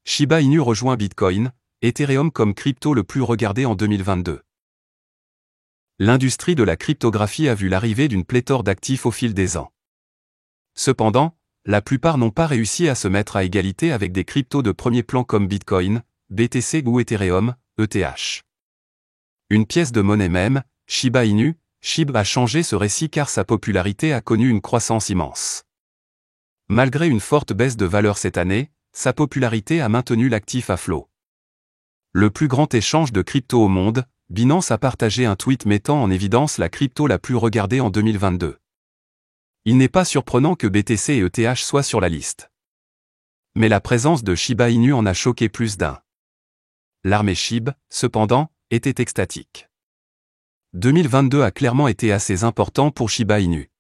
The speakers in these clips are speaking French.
Shiba Inu rejoint Bitcoin, Ethereum comme crypto le plus regardé en 2022. L'industrie de la cryptographie a vu l'arrivée d'une pléthore d'actifs au fil des ans. Cependant, la plupart n'ont pas réussi à se mettre à égalité avec des cryptos de premier plan comme Bitcoin, BTC ou Ethereum, ETH. Une pièce de monnaie même, Shiba Inu, SHIB a changé ce récit car sa popularité a connu une croissance immense. Malgré une forte baisse de valeur cette année, sa popularité a maintenu l'actif à flot. Le plus grand échange de crypto au monde, Binance a partagé un tweet mettant en évidence la crypto la plus regardée en 2022. Il n'est pas surprenant que BTC et ETH soient sur la liste. Mais la présence de Shiba Inu en a choqué plus d'un. L'armée SHIB, cependant, était extatique. 2022 a clairement été assez important pour Shiba Inu.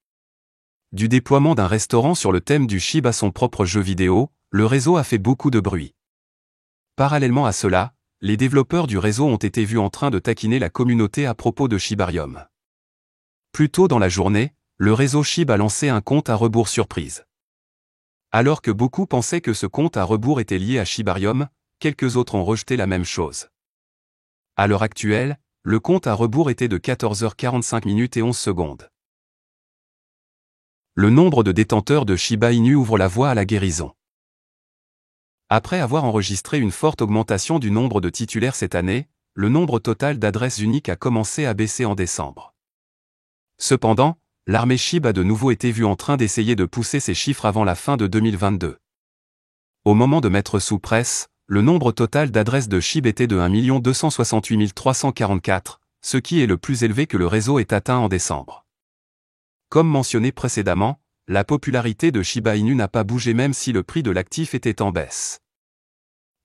Du déploiement d'un restaurant sur le thème du SHIB à son propre jeu vidéo, le réseau a fait beaucoup de bruit. Parallèlement à cela, les développeurs du réseau ont été vus en train de taquiner la communauté à propos de Shibarium. Plus tôt dans la journée, le réseau SHIB a lancé un compte à rebours surprise. Alors que beaucoup pensaient que ce compte à rebours était lié à Shibarium, quelques autres ont rejeté la même chose. À l'heure actuelle, le compte à rebours était de 14h45 et 11 secondes. Le nombre de détenteurs de Shiba Inu ouvre la voie à la guérison. Après avoir enregistré une forte augmentation du nombre de titulaires cette année, le nombre total d'adresses uniques a commencé à baisser en décembre. Cependant, l'armée SHIB a de nouveau été vue en train d'essayer de pousser ces chiffres avant la fin de 2022. Au moment de mettre sous presse, le nombre total d'adresses de SHIB était de 1 268 344, ce qui est le plus élevé que le réseau ait atteint en décembre. Comme mentionné précédemment, la popularité de Shiba Inu n'a pas bougé même si le prix de l'actif était en baisse.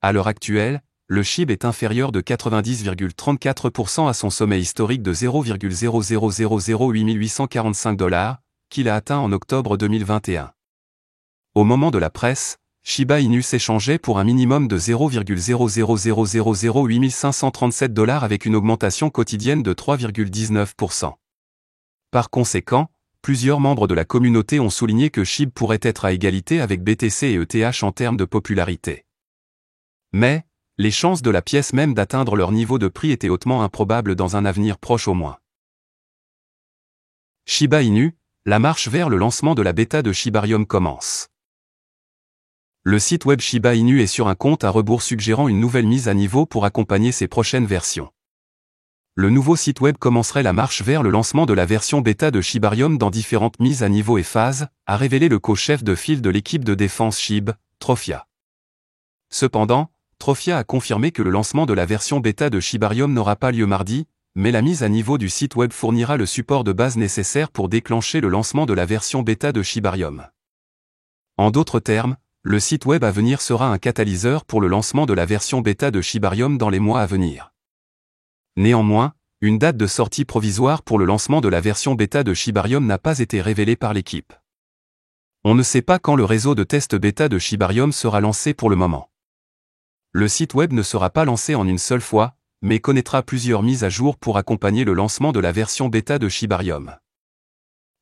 À l'heure actuelle, le SHIB est inférieur de 90,34% à son sommet historique de 0,00008 $, qu'il a atteint en octobre 2021. Au moment de la presse, Shiba Inu s'échangeait pour un minimum de 0,00008 537 $ avec une augmentation quotidienne de 3,19%. Par conséquent, plusieurs membres de la communauté ont souligné que SHIB pourrait être à égalité avec BTC et ETH en termes de popularité. Mais, les chances de la pièce même d'atteindre leur niveau de prix étaient hautement improbables dans un avenir proche au moins. Shiba Inu, la marche vers le lancement de la bêta de Shibarium commence. Le site web Shiba Inu est sur un compte à rebours suggérant une nouvelle mise à niveau pour accompagner ses prochaines versions. Le nouveau site web commencerait la marche vers le lancement de la version bêta de Shibarium dans différentes mises à niveau et phases, a révélé le co-chef de file de l'équipe de défense SHIB, Trophia. Cependant, Trophia a confirmé que le lancement de la version bêta de Shibarium n'aura pas lieu mardi, mais la mise à niveau du site web fournira le support de base nécessaire pour déclencher le lancement de la version bêta de Shibarium. En d'autres termes, le site web à venir sera un catalyseur pour le lancement de la version bêta de Shibarium dans les mois à venir. Néanmoins, une date de sortie provisoire pour le lancement de la version bêta de Shibarium n'a pas été révélée par l'équipe. On ne sait pas quand le réseau de test bêta de Shibarium sera lancé pour le moment. Le site web ne sera pas lancé en une seule fois, mais connaîtra plusieurs mises à jour pour accompagner le lancement de la version bêta de Shibarium.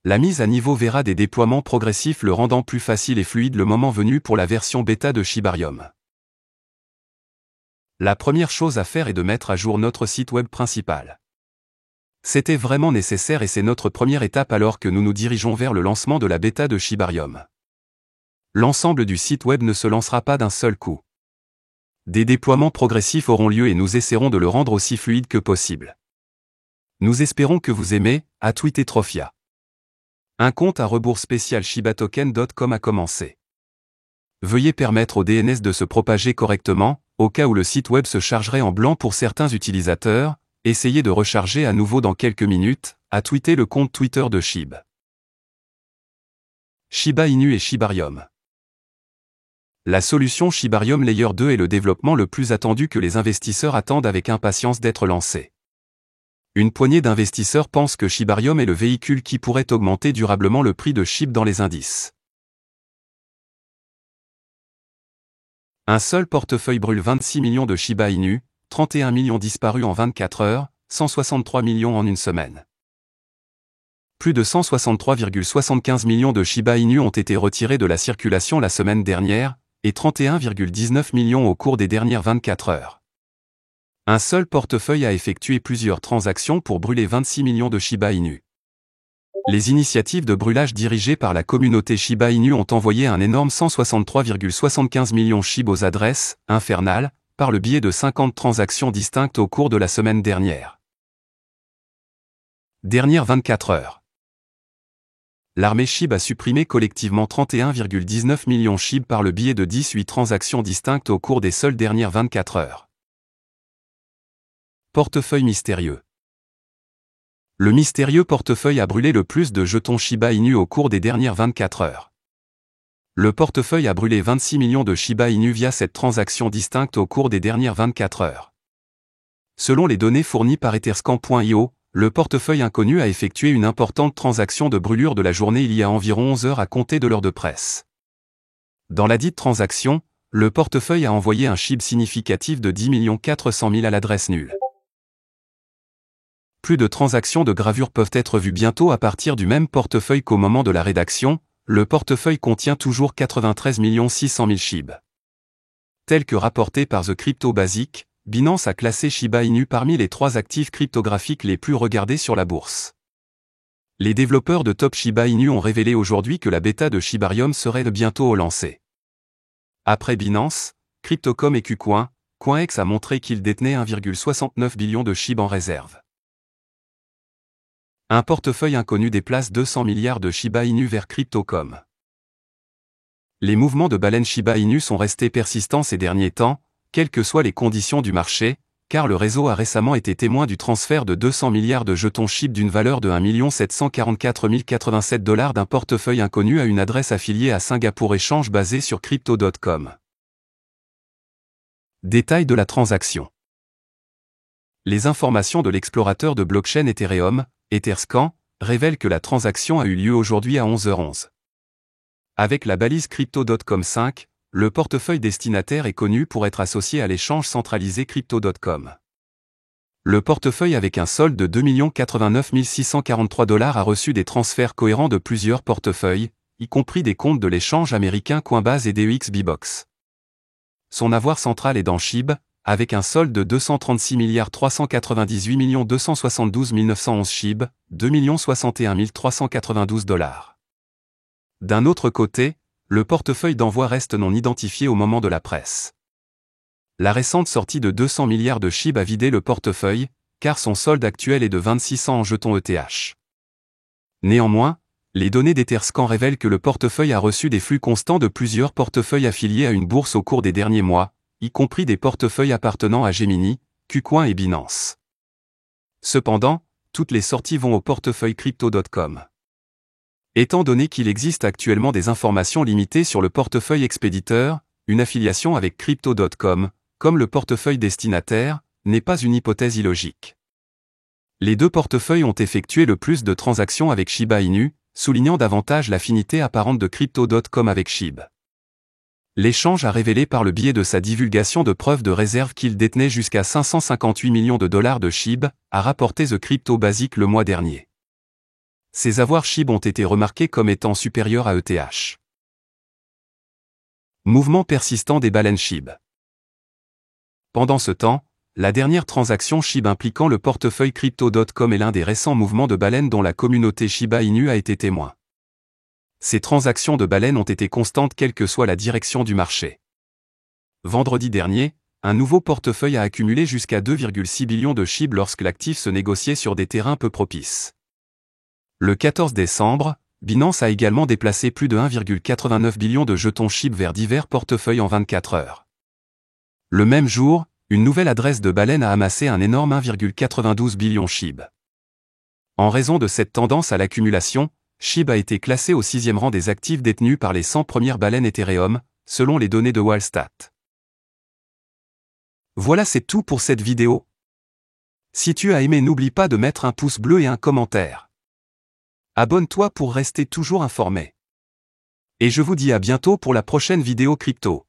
La mise à niveau verra des déploiements progressifs le rendant plus facile et fluide le moment venu pour la version bêta de Shibarium. La première chose à faire est de mettre à jour notre site web principal. C'était vraiment nécessaire et c'est notre première étape alors que nous nous dirigeons vers le lancement de la bêta de Shibarium. L'ensemble du site web ne se lancera pas d'un seul coup. Des déploiements progressifs auront lieu et nous essaierons de le rendre aussi fluide que possible. Nous espérons que vous aimez, a tweeté Trophia. Un compte à rebours spécial shibatoken.com a commencé. Veuillez permettre au DNS de se propager correctement, au cas où le site web se chargerait en blanc pour certains utilisateurs, essayez de recharger à nouveau dans quelques minutes, a tweeté le compte Twitter de SHIB. Shiba Inu et Shibarium. La solution Shibarium Layer 2 est le développement le plus attendu que les investisseurs attendent avec impatience d'être lancé. Une poignée d'investisseurs pense que Shibarium est le véhicule qui pourrait augmenter durablement le prix de SHIB dans les indices. Un seul portefeuille brûle 26 millions de Shiba Inu, 31 millions disparus en 24 heures, 163 millions en une semaine. Plus de 163,75 millions de Shiba Inu ont été retirés de la circulation la semaine dernière, et 31,19 millions au cours des dernières 24 heures. Un seul portefeuille a effectué plusieurs transactions pour brûler 26 millions de Shiba Inu. Les initiatives de brûlage dirigées par la communauté Shiba Inu ont envoyé un énorme 163,75 millions SHIB aux adresses « infernales » par le biais de 50 transactions distinctes au cours de la semaine dernière. Dernière 24 heures. L'armée SHIB a supprimé collectivement 31,19 millions SHIB par le biais de 18 transactions distinctes au cours des seules dernières 24 heures. Portefeuille mystérieux. Le mystérieux portefeuille a brûlé le plus de jetons Shiba Inu au cours des dernières 24 heures. Le portefeuille a brûlé 26 millions de Shiba Inu via cette transaction distincte au cours des dernières 24 heures. Selon les données fournies par Etherscan.io, le portefeuille inconnu a effectué une importante transaction de brûlure de la journée il y a environ 11 heures à compter de l'heure de presse. Dans la dite transaction, le portefeuille a envoyé un SHIB significatif de 10 400 000 à l'adresse nulle. Plus de transactions de gravure peuvent être vues bientôt à partir du même portefeuille qu'au moment de la rédaction. Le portefeuille contient toujours 93 600 000 SHIB. Tel que rapporté par The Crypto Basic, Binance a classé Shiba Inu parmi les 3 actifs cryptographiques les plus regardés sur la bourse. Les développeurs de Top Shiba Inu ont révélé aujourd'hui que la bêta de Shibarium serait bientôt au lancer. Après Binance, Crypto.com et KuCoin, CoinEx a montré qu'il détenait 1,69 billion de SHIB en réserve. Un portefeuille inconnu déplace 200 milliards de Shiba Inu vers Crypto.com. Les mouvements de baleine Shiba Inu sont restés persistants ces derniers temps, quelles que soient les conditions du marché, car le réseau a récemment été témoin du transfert de 200 milliards de jetons SHIB d'une valeur de 1 744 087 $ d'un portefeuille inconnu à une adresse affiliée à Singapour Exchange basée sur Crypto.com. Détails de la transaction. Les informations de l'explorateur de blockchain Ethereum, Etherscan, révèlent que la transaction a eu lieu aujourd'hui à 11h11. Avec la balise Crypto.com 5, le portefeuille destinataire est connu pour être associé à l'échange centralisé Crypto.com. Le portefeuille avec un solde de 2 089 643 $ a reçu des transferts cohérents de plusieurs portefeuilles, y compris des comptes de l'échange américain Coinbase et DEX Bbox. Son avoir central est dans SHIB, avec un solde de 236 398 272 911 SHIB, 2 061 392 $. D'un autre côté, le portefeuille d'envoi reste non identifié au moment de la presse. La récente sortie de 200 milliards de SHIB a vidé le portefeuille, car son solde actuel est de 2600 en jetons ETH. Néanmoins, les données d'Etherscan révèlent que le portefeuille a reçu des flux constants de plusieurs portefeuilles affiliés à une bourse au cours des derniers mois, y compris des portefeuilles appartenant à Gemini, KuCoin et Binance. Cependant, toutes les sorties vont au portefeuille Crypto.com. Étant donné qu'il existe actuellement des informations limitées sur le portefeuille expéditeur, une affiliation avec Crypto.com, comme le portefeuille destinataire, n'est pas une hypothèse illogique. Les deux portefeuilles ont effectué le plus de transactions avec Shiba Inu, soulignant davantage l'affinité apparente de Crypto.com avec SHIB. L'échange a révélé par le biais de sa divulgation de preuves de réserve qu'il détenait jusqu'à 558 millions de dollars de SHIB, a rapporté The Crypto Basic le mois dernier. Ces avoirs SHIB ont été remarqués comme étant supérieurs à ETH. Mouvement persistant des baleines SHIB. Pendant ce temps, la dernière transaction SHIB impliquant le portefeuille Crypto.com est l'un des récents mouvements de baleines dont la communauté Shiba Inu a été témoin. Ces transactions de baleines ont été constantes quelle que soit la direction du marché. Vendredi dernier, un nouveau portefeuille a accumulé jusqu'à 2,6 billions de SHIB lorsque l'actif se négociait sur des terrains peu propices. Le 14 décembre, Binance a également déplacé plus de 1,89 billion de jetons SHIB vers divers portefeuilles en 24 heures. Le même jour, une nouvelle adresse de baleine a amassé un énorme 1,92 billion SHIB. En raison de cette tendance à l'accumulation, SHIB a été classé au 6e rang des actifs détenus par les 100 premières baleines Ethereum, selon les données de Wallstat. Voilà, c'est tout pour cette vidéo. Si tu as aimé, n'oublie pas de mettre un pouce bleu et un commentaire. Abonne-toi pour rester toujours informé. Et je vous dis à bientôt pour la prochaine vidéo crypto.